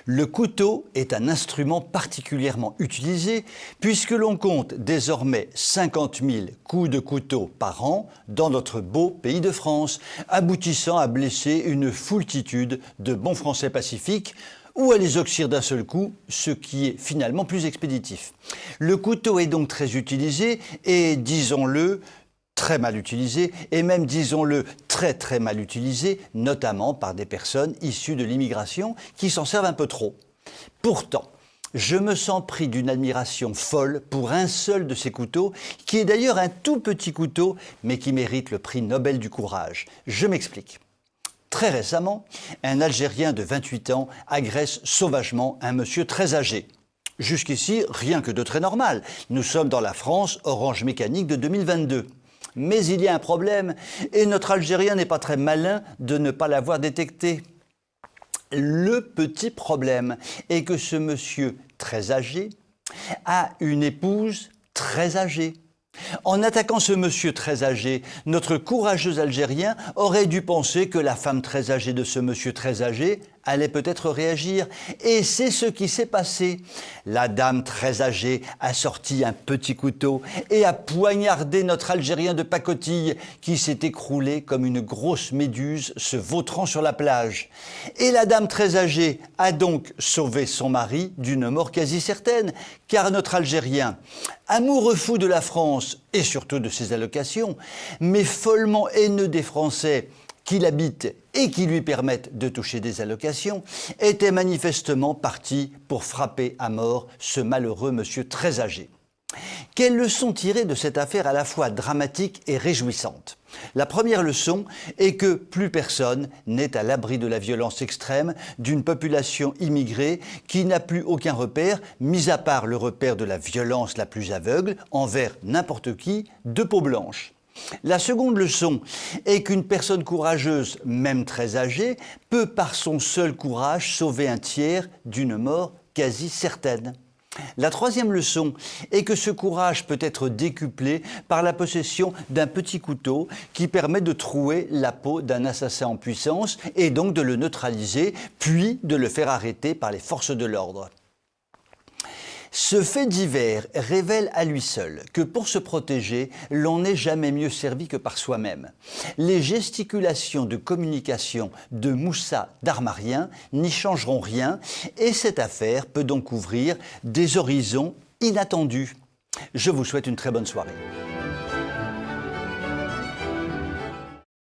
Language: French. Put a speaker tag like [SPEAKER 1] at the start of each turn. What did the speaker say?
[SPEAKER 1] Le couteau est un instrument particulièrement utilisé puisque l'on compte désormais 50 000 coups de couteau par an dans notre beau pays de France, aboutissant à blesser une foultitude de bons Français pacifiques ou à les oxyre d'un seul coup, ce qui est finalement plus expéditif. Le couteau est donc très utilisé et, disons-le, très mal utilisé, et même, disons-le, très mal utilisé, notamment par des personnes issues de l'immigration qui s'en servent un peu trop. Pourtant, je me sens pris d'une admiration folle pour un seul de ces couteaux, qui est d'ailleurs un tout petit couteau, mais qui mérite le prix Nobel du courage. Je m'explique. Très récemment, un Algérien de 28 ans agresse sauvagement un monsieur très âgé. Jusqu'ici, rien que de très normal. Nous sommes dans la France Orange Mécanique de 2022. Mais il y a un problème, et notre Algérien n'est pas très malin de ne pas l'avoir détecté. Le petit problème est que ce monsieur très âgé a une épouse très âgée. En attaquant ce monsieur très âgé, notre courageux Algérien aurait dû penser que la femme très âgée de ce monsieur très âgé allait peut-être réagir. Et c'est ce qui s'est passé. La dame très âgée a sorti un petit couteau et a poignardé notre Algérien de pacotille qui s'est écroulé comme une grosse méduse se vautrant sur la plage. Et la dame très âgée a donc sauvé son mari d'une mort quasi certaine, car notre Algérien, amoureux fou de la France et surtout de ses allocations, mais follement haineux des Français qui l'habitent et qui lui permettent de toucher des allocations, était manifestement parti pour frapper à mort ce malheureux monsieur très âgé. Quelle leçon tirer de cette affaire à la fois dramatique et réjouissante? La première leçon est que plus personne n'est à l'abri de la violence extrême d'une population immigrée qui n'a plus aucun repère, mis à part le repère de la violence la plus aveugle envers n'importe qui de peau blanche. La seconde leçon est qu'une personne courageuse, même très âgée, peut par son seul courage sauver un tiers d'une mort quasi certaine. La troisième leçon est que ce courage peut être décuplé par la possession d'un petit couteau qui permet de trouer la peau d'un assassin en puissance et donc de le neutraliser, puis de le faire arrêter par les forces de l'ordre. Ce fait divers révèle à lui seul que pour se protéger, l'on n'est jamais mieux servi que par soi-même. Les gesticulations de communication de Moussa Darmarien n'y changeront rien et cette affaire peut donc ouvrir des horizons inattendus. Je vous souhaite une très bonne soirée.